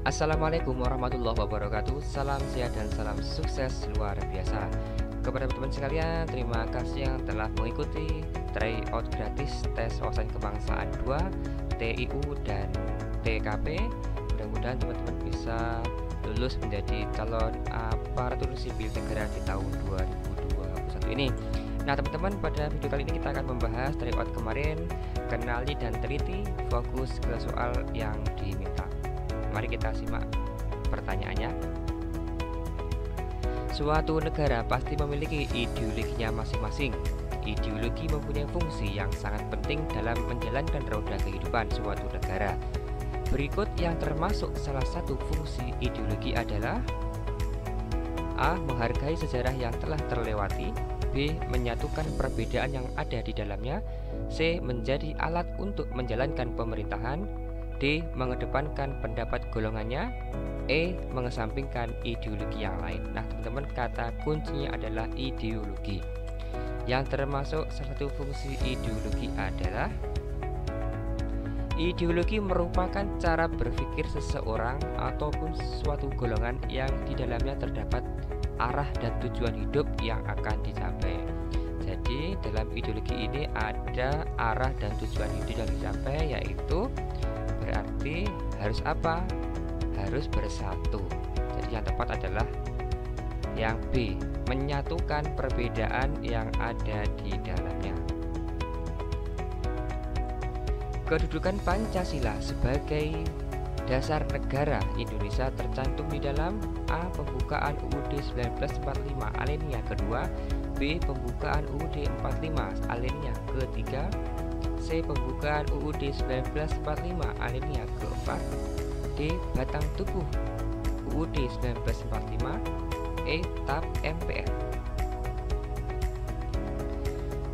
Assalamualaikum warahmatullahi wabarakatuh. Salam sehat dan salam sukses luar biasa. Kepada teman-teman sekalian, terima kasih yang telah mengikuti tryout gratis tes wawasan kebangsaan 2 TIU dan TKP. Mudah-mudahan teman-teman bisa lulus menjadi calon aparatur sipil negara di tahun 2021 ini. Nah teman-teman, pada video kali ini kita akan membahas tryout kemarin, kenali dan teliti, fokus ke soal yang diminta. Mari kita simak pertanyaannya. Suatu negara pasti memiliki ideologinya masing-masing. Ideologi mempunyai fungsi yang sangat penting dalam menjalankan roda kehidupan suatu negara. Berikut yang termasuk salah satu fungsi ideologi adalah: A. Menghargai sejarah yang telah terlewati. B. Menyatukan perbedaan yang ada di dalamnya. C. Menjadi alat untuk menjalankan pemerintahan. D. Mengedepankan pendapat golongannya. E. Mengesampingkan ideologi yang lain. Nah teman-teman, kata kuncinya adalah ideologi. Yang termasuk salah satu fungsi ideologi adalah: ideologi merupakan cara berpikir seseorang ataupun suatu golongan yang di dalamnya terdapat arah dan tujuan hidup yang akan dicapai. Jadi dalam ideologi ini ada arah dan tujuan hidup yang dicapai, yaitu berarti harus apa? Harus bersatu. Jadi yang tepat adalah yang B, menyatukan perbedaan yang ada di dalamnya. Kedudukan Pancasila sebagai dasar negara Indonesia tercantum di dalam: A. Pembukaan UUD 1945 alinea kedua. B. Pembukaan UUD 45 alinea ketiga. C. Pembukaan UUD 1945 alinea keempat. D. Batang tubuh UUD 1945. E. TAP MPR.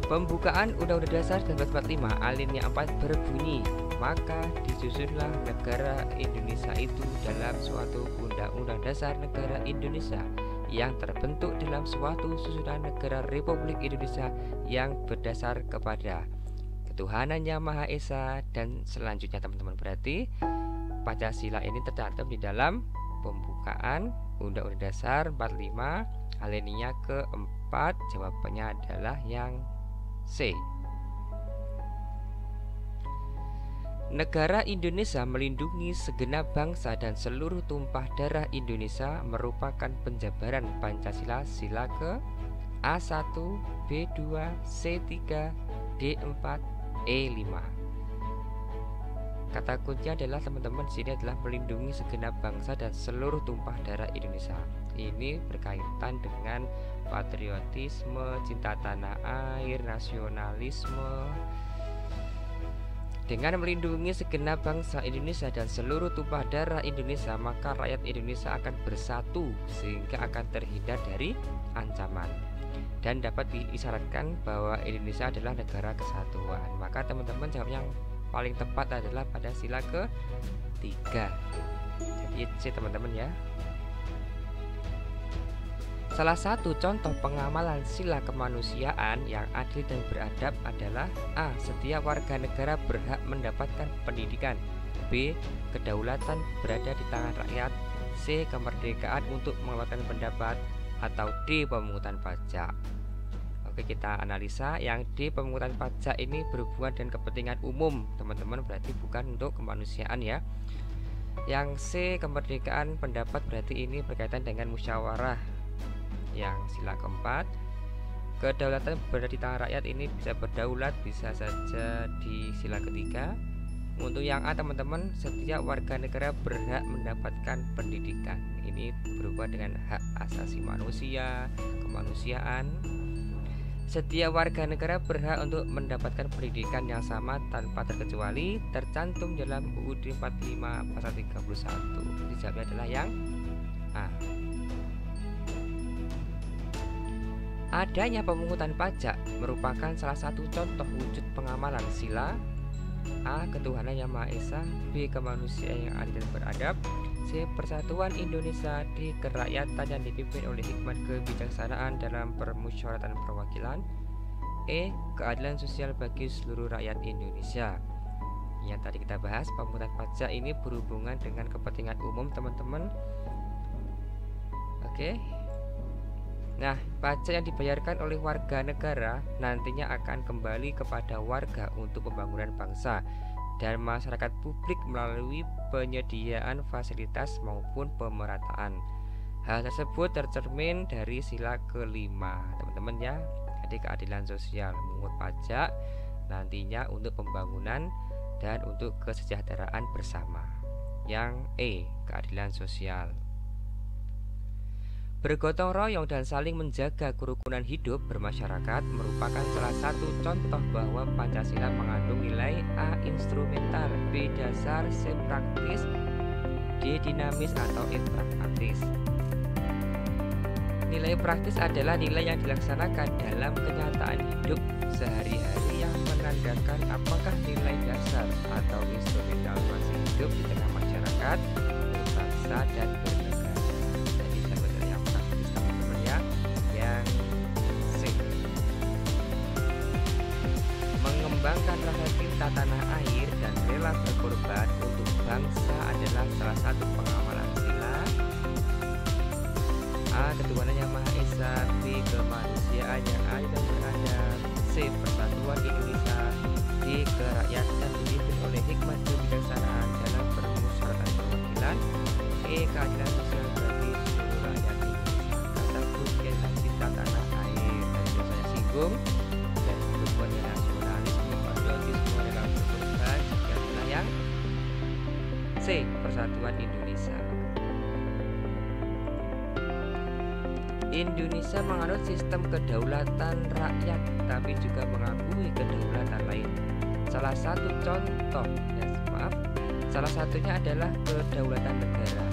Pembukaan Undang-Undang Dasar 1945 alinea 4 berbunyi, maka disusunlah negara Indonesia itu dalam suatu Undang-Undang Dasar Negara Indonesia yang terbentuk dalam suatu susunan negara Republik Indonesia yang berdasar kepada ketuhanan yang Maha Esa. Dan selanjutnya teman-teman, berarti Pancasila ini tercantum di dalam pembukaan Undang-Undang Dasar 45 alinea keempat. Jawabannya adalah yang C. Negara Indonesia melindungi segenap bangsa dan seluruh tumpah darah Indonesia merupakan penjabaran Pancasila sila ke A1, B2, C3, D4, E5. Kata kuncinya adalah teman-teman sini adalah melindungi segenap bangsa dan seluruh tumpah darah Indonesia. Ini berkaitan dengan patriotisme, cinta tanah air, nasionalisme. Dengan melindungi segenap bangsa Indonesia dan seluruh tumpah darah Indonesia, maka rakyat Indonesia akan bersatu sehingga akan terhindar dari ancaman dan dapat diisyaratkan bahwa Indonesia adalah negara kesatuan. Maka teman-teman, jawab yang paling tepat adalah pada sila ke-3. Jadi C teman-teman ya. Salah satu contoh pengamalan sila kemanusiaan yang adil dan beradab adalah: A. Setiap warga negara berhak mendapatkan pendidikan. B. Kedaulatan berada di tangan rakyat. C. Kemerdekaan untuk mengeluarkan pendapat. Atau D. Pemungutan pajak. Oke, kita analisa. Yang D, pemungutan pajak, ini berhubungan dengan kepentingan umum teman-teman, berarti bukan untuk kemanusiaan ya. Yang C, kemerdekaan pendapat, berarti ini berkaitan dengan musyawarah. Yang sila keempat, kedaulatan berada di tangan rakyat, ini bisa berdaulat, bisa saja di sila ketiga. Untuk yang A teman-teman, setiap warga negara berhak mendapatkan pendidikan, ini berhubungan dengan hak asasi manusia, kemanusiaan. Setiap warga negara berhak untuk mendapatkan pendidikan yang sama tanpa terkecuali, tercantum dalam UUD 45 pasal 31. Jadi jawabnya adalah yang A. Adanya pemungutan pajak merupakan salah satu contoh wujud pengamalan sila: A. Ketuhanan yang Maha Esa. B. Kemanusiaan yang adil dan beradab. C. Persatuan Indonesia. D. Kerakyatan yang dipimpin oleh hikmat kebijaksanaan dalam permusyawaratan perwakilan. E. Keadilan sosial bagi seluruh rakyat Indonesia. Yang tadi kita bahas, pemungutan pajak ini berhubungan dengan kepentingan umum, teman-teman. Oke. Nah, pajak yang dibayarkan oleh warga negara nantinya akan kembali kepada warga untuk pembangunan bangsa dan masyarakat publik melalui penyediaan fasilitas maupun pemerataan. Hal tersebut tercermin dari sila kelima, teman-teman ya. Jadi keadilan sosial, memungut pajak nantinya untuk pembangunan dan untuk kesejahteraan bersama. Yang E, keadilan sosial. Bergotong royong dan saling menjaga kerukunan hidup bermasyarakat merupakan salah satu contoh bahwa Pancasila mengandung nilai A. instrumental, B. dasar, C. praktis, D. dinamis atau E. pragmatis. Nilai praktis adalah nilai yang dilaksanakan dalam kenyataan hidup sehari-hari yang menandakan apakah nilai dasar atau instrumental masih hidup di tengah masyarakat, berbangsa, dan bernegara. Mengembangkan rasa cinta tanah air dan rela berkorban untuk bangsa adalah salah satu pengamalan sila A. Ketuhanan yang Maha Esa, B. Kemanusiaan yang adil dan beradab, C. Persatuan Indonesia, D. Kerakyatan dipimpin oleh hikmat kebijaksanaan dalam permusyawaratan perwakilan, E. Keadilan sosial bagi seluruh rakyat Indonesia. Kata kunci adalah cinta tanah air. Tadi sudah saya singgung, dan berbuat nasionalisme, patriotisme, rela berkorban, adalah yang C. Persatuan Indonesia. Indonesia menganut sistem kedaulatan rakyat, tapi juga mengakui kedaulatan lain. Salah satunya adalah kedaulatan negara.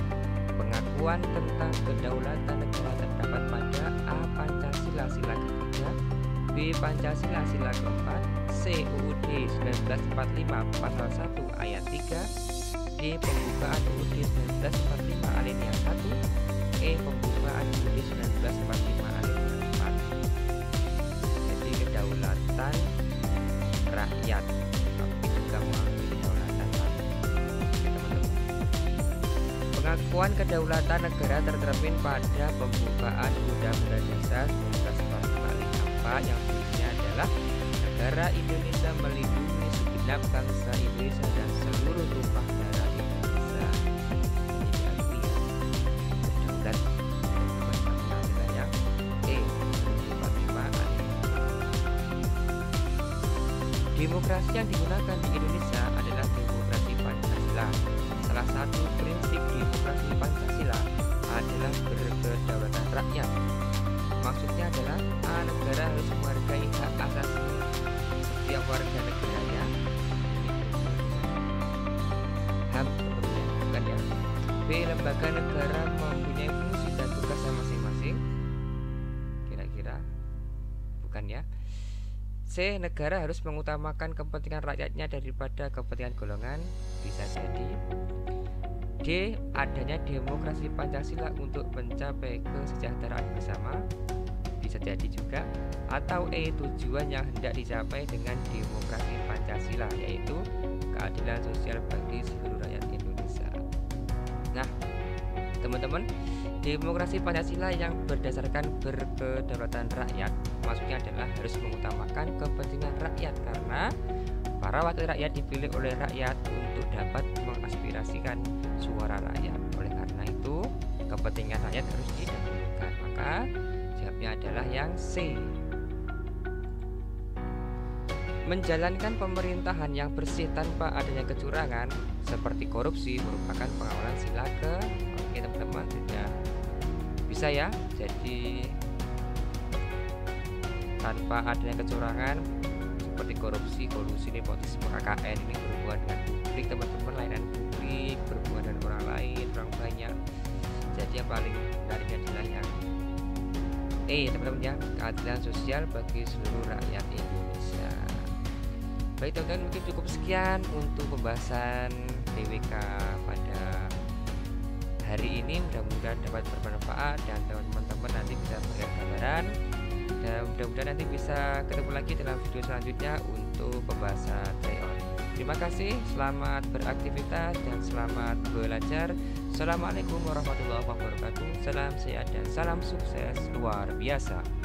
Pengakuan tentang kedaulatan negara terdapat pada A. Pancasila sila ketiga, B. Pancasila sila keempat, C. UUD 1945 pasal 1 ayat 3, D. Pembukaan UUD 1945 alinea 1, E. Pembukaan UUD 1945 alinea 4. Jadi kedaulatan rakyat, tapi juga mengakui kedaulatan lain. Teman-teman, pengakuan kedaulatan negara tercermin pada pembukaan Undang-Undang Dasar 1945 alinea 4 yang bunyinya adalah negara Indonesia melindungi segenap bangsa Indonesia dan seluruh tumpah darah Indonesia. Demokrasi yang digunakan di Indonesia adalah demokrasi Pancasila. Salah satu prinsip demokrasi Pancasila adalah berkedaulatan rakyat. Maksudnya adalah A. Negara harus menghargai hak asasi setiap warga negaranya. HAM tentunya, bukan ya. B. Lembaga negara mempunyai fungsi dan tugasnya masing-masing. Kira-kira bukan ya. C. Negara harus mengutamakan kepentingan rakyatnya daripada kepentingan golongan. Bisa jadi. D. Adanya demokrasi Pancasila untuk mencapai kesejahteraan bersama. Bisa jadi juga. Atau E. Tujuan yang hendak dicapai dengan demokrasi Pancasila, yaitu keadilan sosial bagi seluruh rakyat Indonesia. Nah, teman-teman, demokrasi Pancasila yang berdasarkan berkedaulatan rakyat maksudnya adalah harus mengutamakan kepentingan rakyat karena para wakil rakyat dipilih oleh rakyat untuk dapat mengaspirasikan suara rakyat. Oleh karena itu, kepentingan rakyat harus didahulukan. Maka jawabnya adalah yang C. Menjalankan pemerintahan yang bersih tanpa adanya kecurangan seperti korupsi merupakan pengawalan sila ke. Oke teman-teman, sudah bisa ya. Jadi tanpa adanya kecurangan seperti korupsi, kolusi, nepotisme, KKN ini berhubungan dengan publik, teman-teman, layanan publik, berhubungan dengan orang lain, orang banyak. Jadi yang paling menariknya adalah yang E, teman-teman ya, keadilan sosial bagi seluruh rakyat Indonesia. Baik teman-teman, mungkin cukup sekian untuk pembahasan TWK pada hari ini. Mudah-mudahan dapat bermanfaat dan teman-teman nanti bisa melihat gambaran, dan mudah-mudahan nanti bisa ketemu lagi dalam video selanjutnya untuk pembahasan teori. Terima kasih, selamat beraktivitas dan selamat belajar. Assalamualaikum warahmatullahi wabarakatuh. Salam sehat dan salam sukses luar biasa.